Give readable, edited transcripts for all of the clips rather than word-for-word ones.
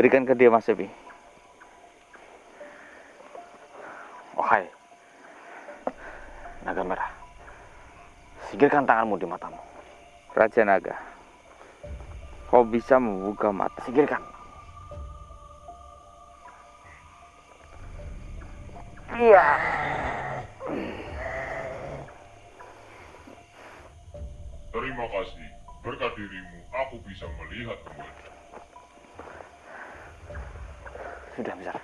Berikan ke dia, Mas Evi. Oh hai, naga merah. Singkirkan tanganmu di matamu. Raja Naga, kau bisa membuka mata. Singkirkan. Iya. Terima kasih. Berkat dirimu, aku bisa melihat kembali. Sudah besar.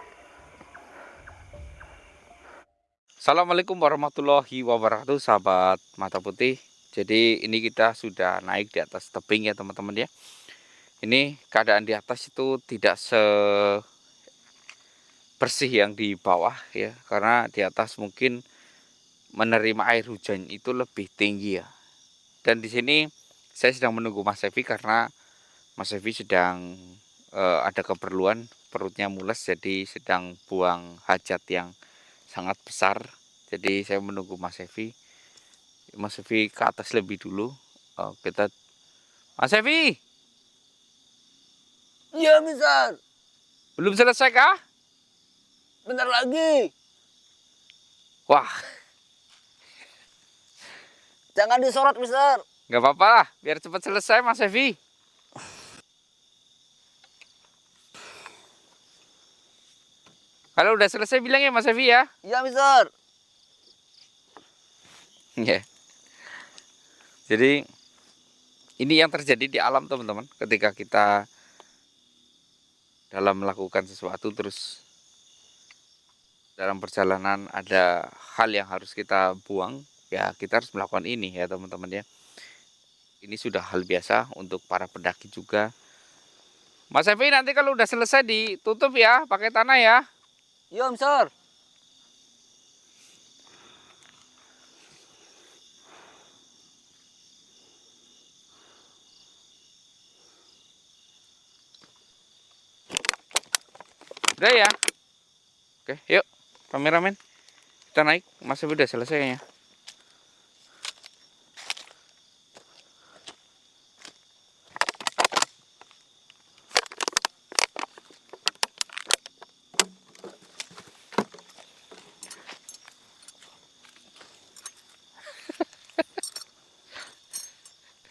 Assalamualaikum warahmatullahi wabarakatuh, sahabat mata putih. Jadi ini kita sudah naik di atas tebing ya teman-teman ya. Ini keadaan di atas itu tidak sebersih yang di bawah ya, karena di atas mungkin menerima air hujan itu lebih tinggi ya. Dan di sini saya sedang menunggu Mas Evi karena Mas Evi sedang ada keperluan, perutnya mules, jadi sedang buang hajat yang sangat besar. Jadi saya menunggu Mas Evi. Mas Evi ke atas lebih dulu. Kita Mas Evi, Iya, Mister. belum selesai kah? Bentar lagi. Wah, Jangan disorot, Mister. nggak apa-apa lah, biar cepat selesai Mas Evi. Kalau udah selesai bilang ya Mas Evi ya. Iya, Mister. Ya. Jadi ini yang terjadi di alam teman-teman. Ketika kita dalam melakukan sesuatu terus dalam perjalanan ada hal yang harus kita buang, ya kita harus melakukan ini ya teman-teman ya. Ini sudah hal biasa untuk para pendaki juga. Mas Evi, nanti kalau udah selesai ditutup ya pakai tanah ya. Iya, Mister. Udah ya. Oke, yuk kameramen. Kita naik. Mas Evi udah selesai ya.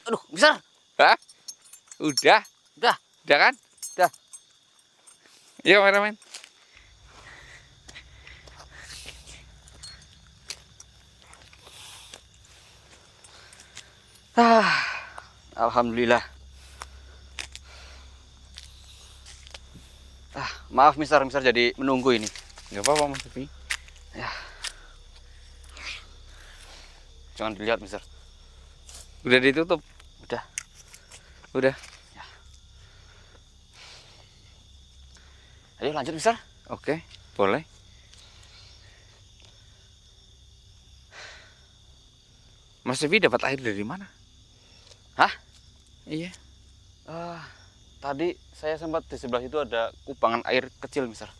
Aduh, Mister. Hah? Udah. Udah. Udah kan? Udah. Yuk kameramen. Alhamdulillah. Maaf, Mister. Mister jadi menunggu ini. Nggak apa-apa Mas Evi. Jangan dilihat, Mister. Udah ditutup. Udah. Udah. Ayo lanjut, Mister. Oke, boleh. Mas Evi dapat air dari mana? Hah? Iya. Tadi saya sempat di sebelah situ ada kubangan air kecil, Mister.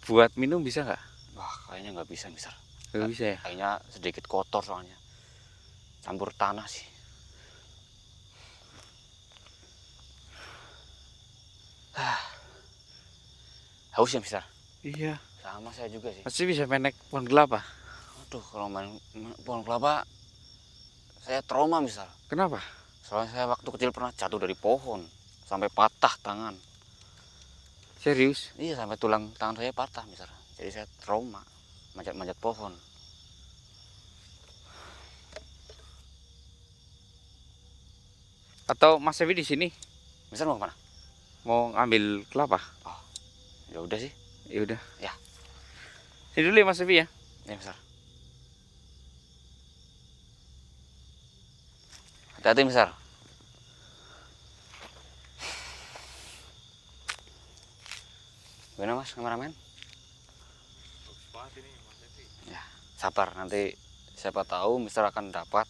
Buat minum bisa nggak? Wah, kayaknya nggak bisa, Mister. Nggak bisa ya. Kayaknya sedikit kotor soalnya. Campur tanah sih. Haus ya, Mister? Iya. Sama saya juga sih. Masih bisa main naik pohon kelapa. Aduh, kalau main pohon kelapa, saya trauma, Mister. Kenapa? Soalnya saya waktu kecil pernah jatuh dari pohon. Sampai patah tangan. Serius? Iya, sampai tulang tangan saya patah, Mister. Jadi saya trauma. Manjat-manjat pohon. Atau Mas Evi di sini Mister mau kemana? mau ngambil kelapa? Ya udah sih. Ya udah. Ya. Sini dulu ya Mas Evi ya. Ya, Mister. Hati-hati, Mister. Gimana, Mas, kameramen? Ya, sabar. Nanti siapa tahu Mister akan dapat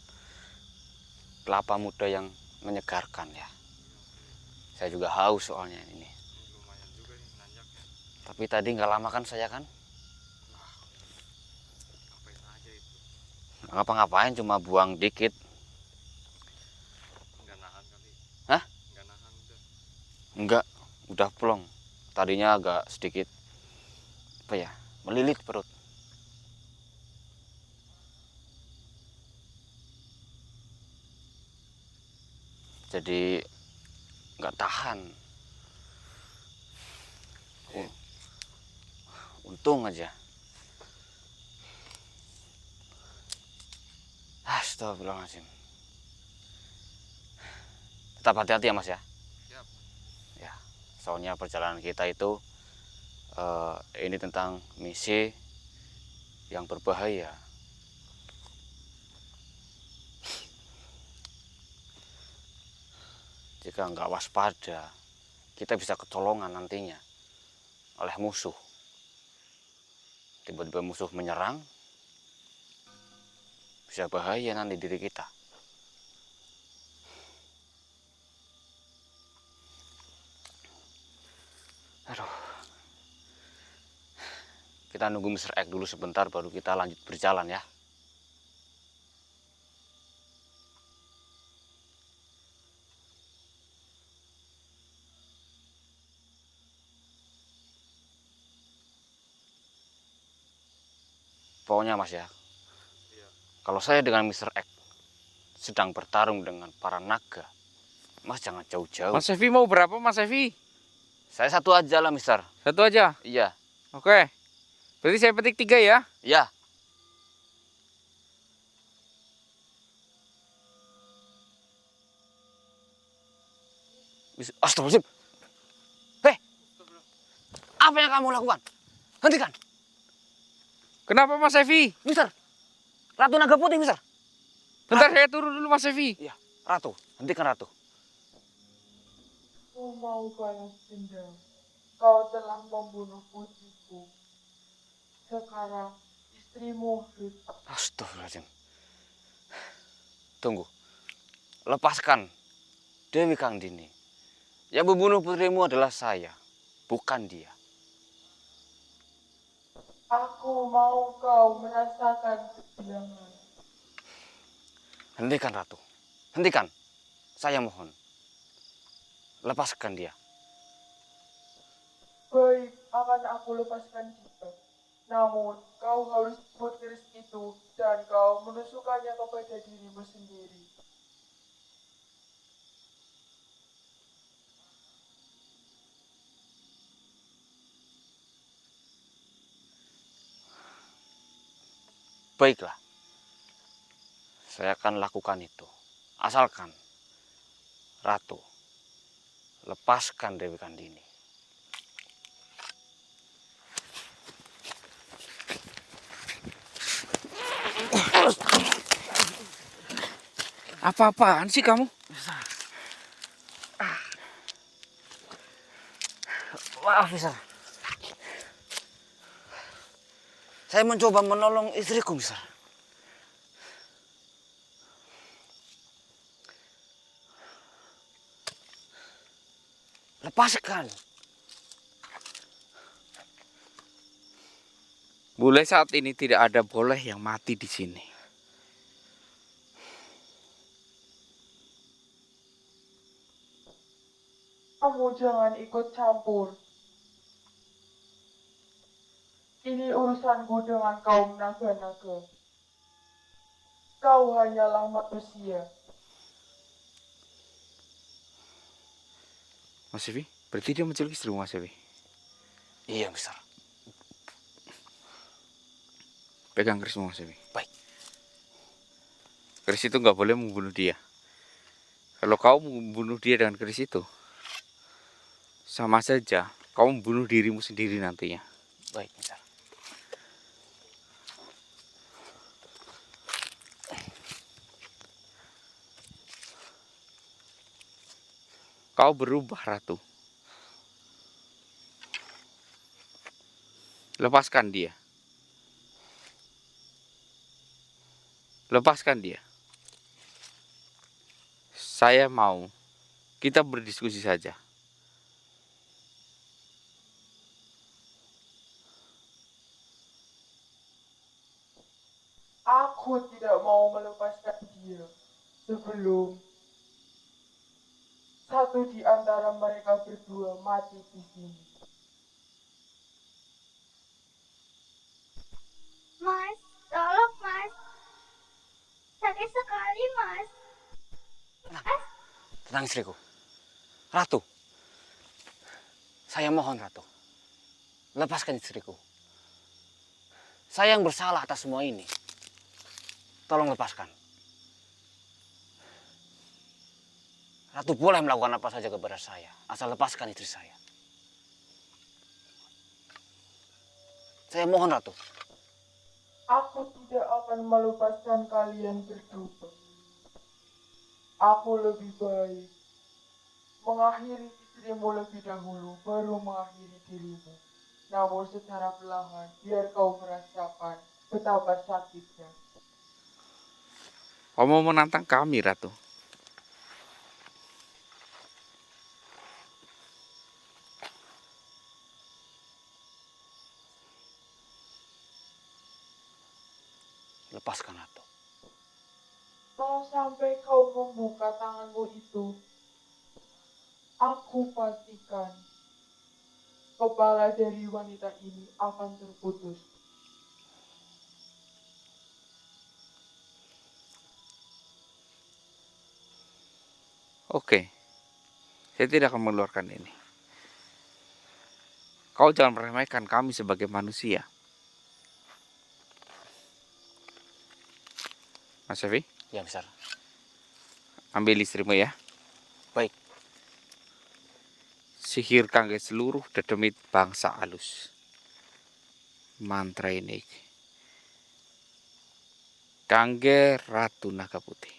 kelapa muda yang menyegarkan ya. Saya juga haus soalnya ini. Tapi tadi nggak lama kan saya kan? Nggak ngapa-ngapain, cuma buang dikit. Nggak nahan kali. Hah? Nggak nahan udah. Enggak, udah plong. Tadinya agak sedikit melilit perut. Jadi nggak tahan. Untung aja. Astagfirullahaladzim. Tetap hati-hati ya Mas ya. Siap. Ya, soalnya perjalanan kita itu ini tentang misi yang berbahaya. Jika nggak waspada, kita bisa kecolongan nantinya oleh musuh. Tiba-tiba musuh menyerang, bisa bahaya nanti diri kita. Aduh. Kita nunggu Mr. X dulu sebentar baru kita lanjut berjalan ya. Pokoknya Mas ya, kalau saya dengan Mr. X sedang bertarung dengan para naga, Mas jangan jauh-jauh. Mas Evi mau berapa Mas Evi? Saya satu aja lah Mister. Satu aja? Iya. Oke. Berarti saya petik 3 ya? Iya. Astagfirullahaladzim. Hei, apa yang kamu lakukan? Hentikan. Kenapa Mas Evi? Mister, Ratu Naga Putih Mister. Bentar saya turun dulu Mas Evi. Iya, Ratu. Hentikan Ratu. Aku mau balas dendam. Kau telah membunuh putriku. Sekarang istrimu hidup. Astagfirullahaladzim. Tunggu. Lepaskan Dewi Kandini. Yang membunuh putrimu adalah saya, bukan dia. Aku mau kau merasakan kehilangan. Hentikan Ratu. Hentikan. Saya mohon. Lepaskan dia. Baik, akan aku lepaskan dia. Namun, kau harus buat keris itu dan kau menusukkannya kepada dirimu sendiri. Baiklah. Saya akan lakukan itu. Asalkan Ratu lepaskan Dewi Kandini. Apa-apaan sih kamu? Maaf, Mister. Saya mencoba menolong istriku, Mister. Lepaskan. Boleh saat ini tidak ada boleh yang mati di sini. Kamu jangan ikut campur. Ini urusanku dengan kaum naga-naga. Kau hanyalah manusia. Mas Evi, berarti dia menculik istrimu Mas Evi? Iya, Mister. Pegang kerismu Mas Evi. Baik. Keris itu nggak boleh membunuh dia. Kalau kau membunuh dia dengan keris itu, sama saja kau membunuh dirimu sendiri nantinya. Baik, Mister. Kau berubah, Ratu. Lepaskan dia. Lepaskan dia. Saya mau kita berdiskusi saja. Aku tidak mau melepaskan dia sebelum satu di antara mereka berdua mati di sini. Mas, tolong mas. Sakit sekali mas. Tenang istriku. Ratu. Saya mohon Ratu. Lepaskan istriku. Saya yang bersalah atas semua ini. Tolong lepaskan. Ratu boleh melakukan apa saja kepada saya. Asal lepaskan istri saya. Saya mohon Ratu. Aku tidak akan melepaskan kalian berdua. Aku lebih baik mengakhiri istrimu lebih dahulu, baru mengakhiri dirimu. Namun secara perlahan, biar kau merasakan betapa sakitnya. Kau mau menantang kami, Ratu? Lepaskan Ratu. Kalau sampai kau membuka tanganmu itu, aku pastikan kepala dari wanita ini akan terputus. Oke, saya tidak akan mengeluarkan ini. Kau jangan meremehkan kami sebagai manusia. Mas Evi, Ya besar. ambil istrimu ya. Baik. Sihir kangge seluruh dedemit bangsa alus. Mantra ini kangge Ratu Naga Putih.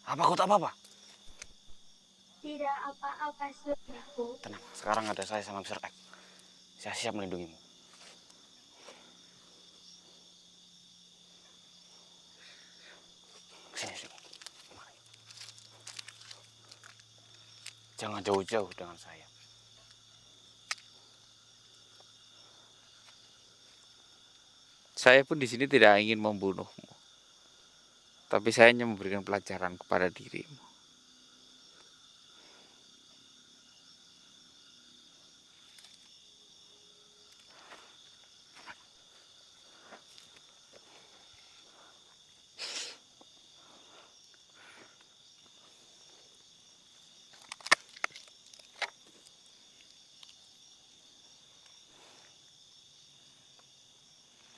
Apa kau tak apa-apa? Tidak apa-apa suamiku. Tenang, sekarang ada saya sama Mr. X. Saya siap melindungimu. Sini, sini. Mari. Jangan jauh-jauh dengan saya. Saya pun di sini tidak ingin membunuhmu. Tapi saya hanya memberikan pelajaran kepada dirimu.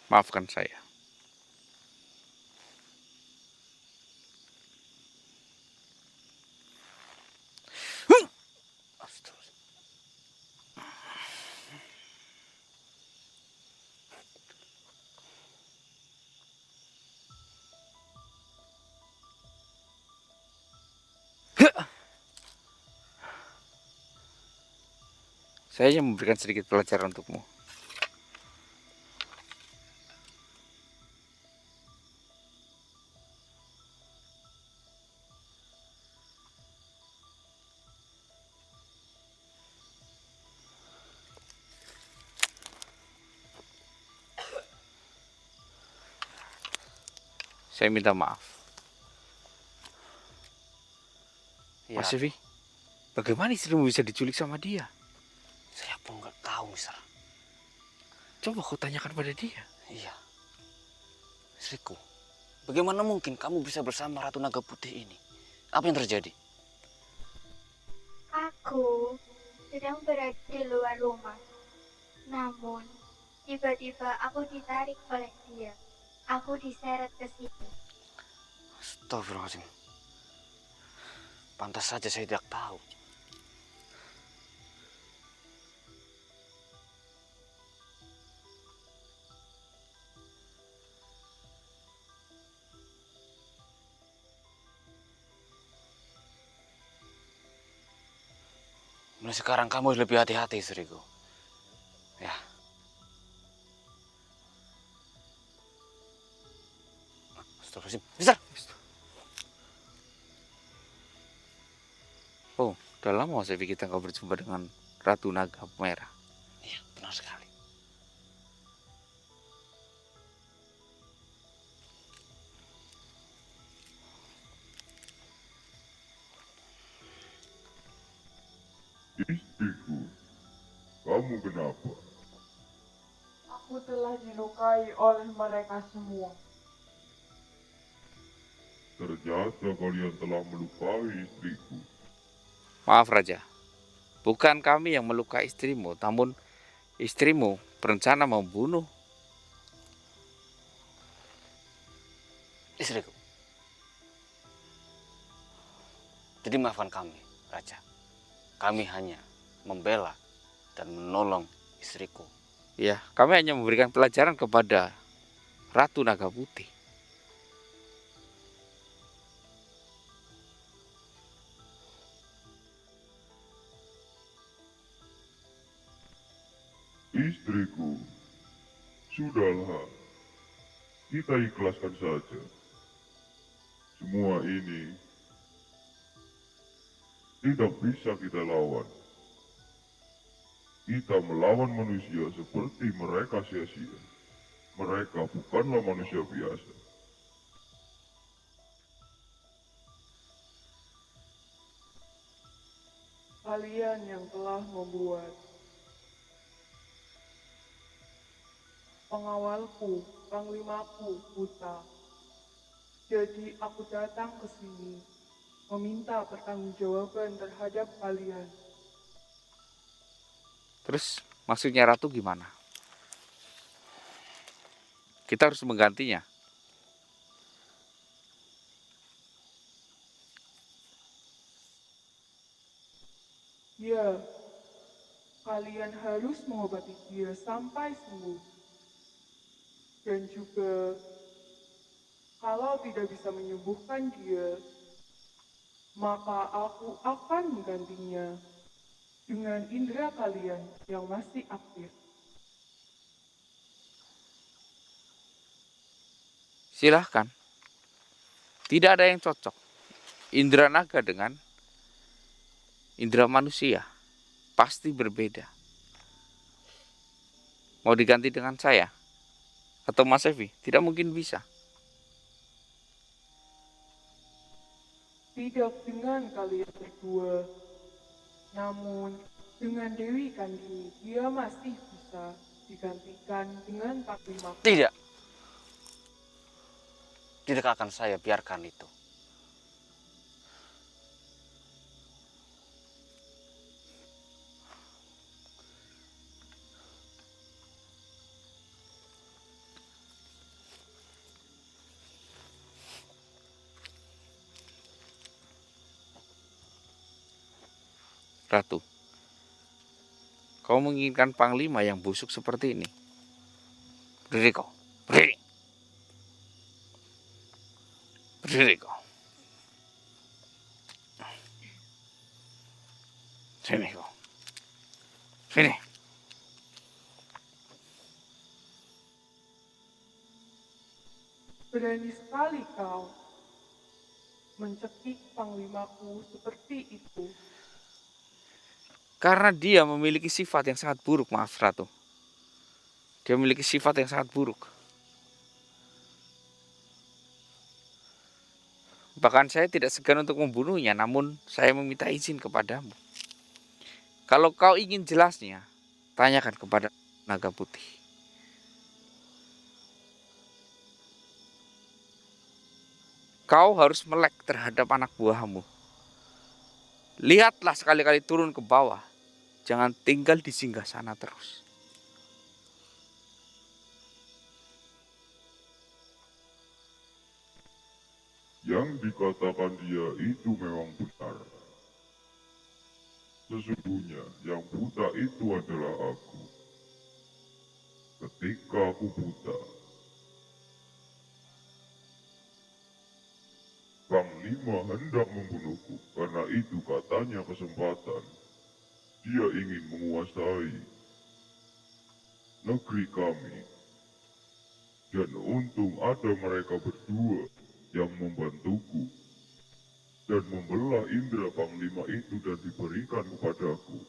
Maafkan saya. Saya hanya memberikan sedikit pelajaran untukmu. Saya minta maaf. Ya, Mas Evi, bagaimana istrimu bisa diculik sama dia? saya pun nggak tahu, Mister. Coba kau tanyakan pada dia. Iya. Istriku, bagaimana mungkin kamu bisa bersama Ratu Naga Putih ini? Apa yang terjadi? Aku sedang berada di luar rumah. Namun, tiba-tiba aku ditarik oleh dia. Aku diseret ke sini. Astagfirullahaladzim. Pantas saja saya tidak tahu. Mulai sekarang kamu harus lebih hati-hati, istriku. Ya. Astagfirullahaladzim. Mister! Oh, udah lama Mas Evi kita nggak berjumpa dengan Ratu Naga Merah. Iya, benar sekali. Istriku, kamu kenapa? Aku telah dilukai oleh mereka semua. Ternyata kalian telah melukai istriku. Maaf Raja, bukan kami yang melukai istrimu, namun istrimu berencana membunuh. Istriku. Jadi maafkan kami, Raja. Kami hanya membela dan menolong istriku. Ya, kami hanya memberikan pelajaran kepada Ratu Naga Putih. Istriku, sudahlah. Kita ikhlaskan saja. Semua ini tidak bisa kita lawan. Kita melawan manusia seperti mereka sia-sia. Mereka bukanlah manusia biasa. Kalian yang telah membuat pengawalku, panglimaku buta. Jadi aku datang ke sini meminta pertanggungjawaban terhadap kalian. Terus maksudnya Ratu gimana? Kita harus menggantinya. Ya, kalian harus mengobati dia sampai sembuh. Dan juga, kalau tidak bisa menyembuhkan dia, maka aku akan menggantinya dengan indera kalian yang masih aktif. Silahkan. Tidak ada yang cocok. Indra naga dengan indra manusia pasti berbeda. Mau diganti dengan saya atau Mas Evi? Tidak mungkin bisa. Tidak dengan kalian berdua, namun dengan Dewi Kandini dia masih bisa digantikan dengan Panglima. Tidak. Tidak akan saya biarkan itu. Ratu, kau menginginkan panglima yang busuk seperti ini? Berdiri kau, berdiri. Berdiri kau. Sini kau. Sini. Berani sekali kau mencekik panglimaku seperti itu. Karena dia memiliki sifat yang sangat buruk, maaf Ratu. Dia memiliki sifat yang sangat buruk. Bahkan saya tidak segan untuk membunuhnya, namun saya meminta izin kepadamu. Kalau kau ingin jelasnya, tanyakan kepada Naga Putih. Kau harus melek terhadap anak buahmu. Lihatlah sekali-kali turun ke bawah. Jangan tinggal di singgah sana terus. Yang dikatakan dia itu memang benar. Sesungguhnya yang buta itu adalah aku. Ketika aku buta, Panglima hendak membunuhku karena itu katanya kesempatan. Dia ingin menguasai negeri kami. Dan untung ada mereka berdua yang membantuku dan membelah indera Panglima itu dan diberikan kepadaku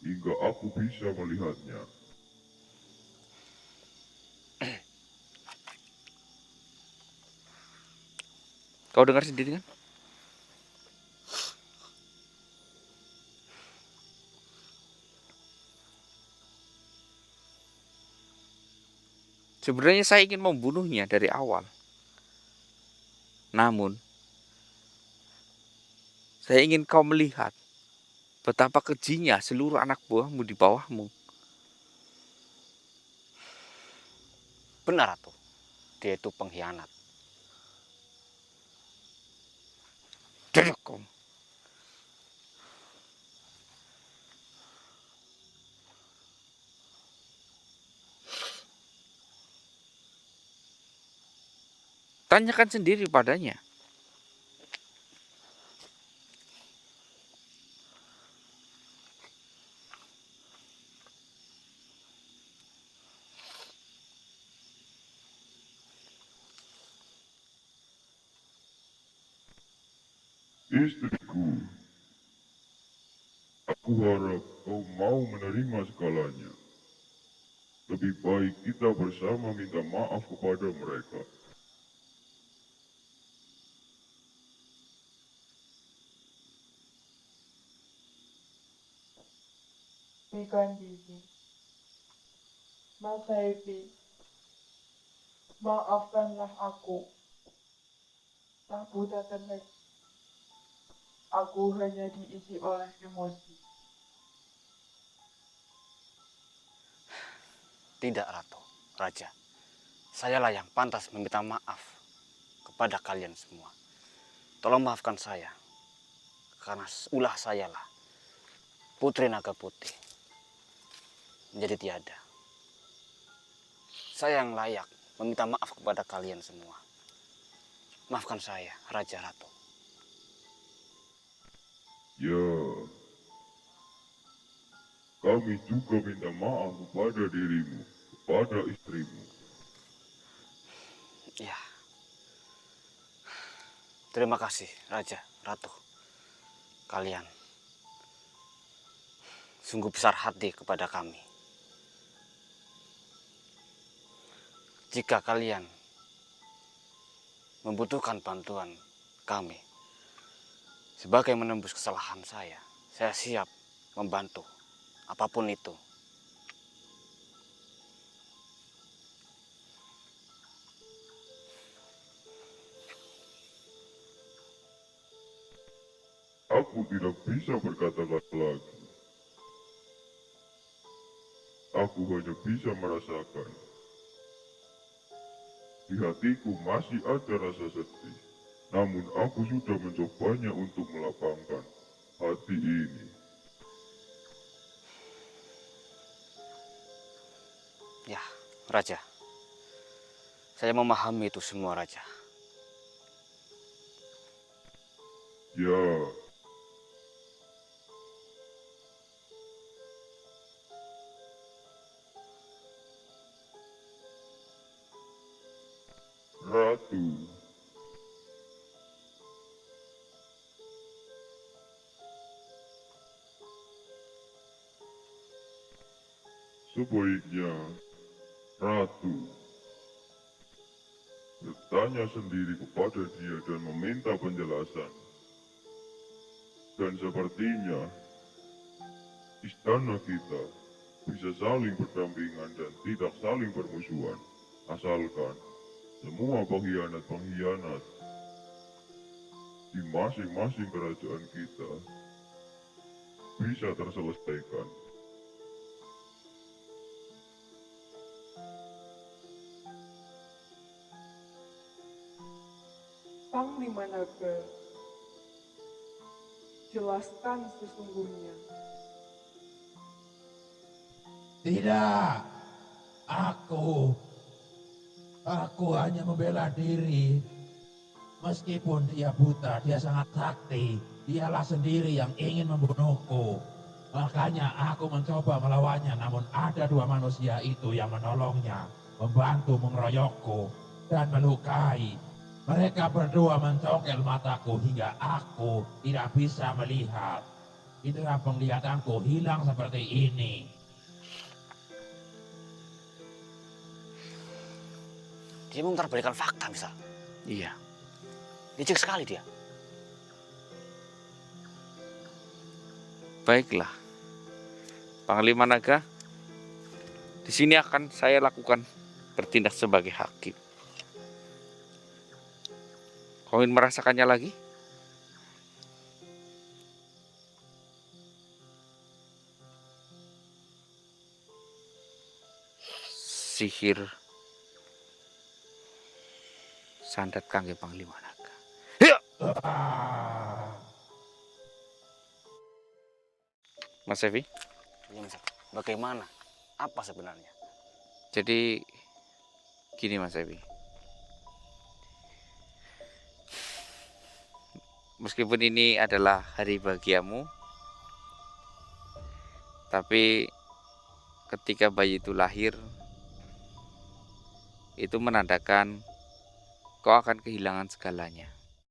hingga aku bisa melihatnya. Kau dengar sendiri kan? Sebenarnya saya ingin membunuhnya dari awal. Namun, saya ingin kau melihat betapa kejinya seluruh anak buahmu di bawahmu. Benar, Ratu. Dia itu pengkhianat. Duduk kau. Tanyakan sendiri padanya. Istriku, aku harap kau mau menerima segalanya. Lebih baik kita bersama minta maaf kepada mereka. Bikan diri. Mas Evi, maafkanlah aku. Tak buta tenek. Aku hanya diisi oleh emosi. Tidak, Ratu. Raja. Sayalah yang pantas meminta maaf kepada kalian semua. Tolong maafkan saya. Karena ulah sayalah Putri Naga Putih menjadi tiada. Saya yang layak meminta maaf kepada kalian semua. Maafkan saya, Raja Ratu. Ya, kami juga minta maaf kepada dirimu, kepada istrimu. Ya. Terima kasih, Raja Ratu. Kalian sungguh besar hati kepada kami. Jika kalian membutuhkan bantuan kami sebagai menembus kesalahan saya siap membantu apapun itu. Aku tidak bisa berkata-kata lagi. Aku hanya bisa merasakan. Di hatiku masih ada rasa sedih. Namun aku sudah mencobanya untuk melapangkan hati ini. Ya, Raja. Saya memahami itu semua, Raja. Ya, Ratu. Sebaiknya Ratu bertanya sendiri kepada dia dan meminta penjelasan. Dan sepertinya istana kita bisa saling berdampingan dan tidak saling bermusuhan. Asalkan semua pengkhianat-pengkhianat di masing-masing kerajaan kita bisa terselesaikan. Panglima Naga, jelaskan sesungguhnya. Tidak, aku hanya membela diri. Meskipun dia buta, dia sangat sakti. Dialah sendiri yang ingin membunuhku. Makanya aku mencoba melawannya, namun ada dua manusia itu yang menolongnya, membantu mengeroyokku dan melukai. Mereka berdua mencongkel mataku hingga aku tidak bisa melihat. Indera penglihatanku hilang seperti ini. Dia memutarbalikkan fakta, misal. Iya. Licik sekali dia. Baiklah. Panglima Naga, di sini akan saya lakukan bertindak sebagai hakim. Kau ingin merasakannya lagi? Sihir sandat kangge Panglima Naga. Mas Evi, Iya, Mas. Bagaimana? Apa sebenarnya? jadi gini Mas Evi. Meskipun ini adalah hari bahagiamu, tapi ketika bayi itu lahir, itu menandakan kau akan kehilangan segalanya.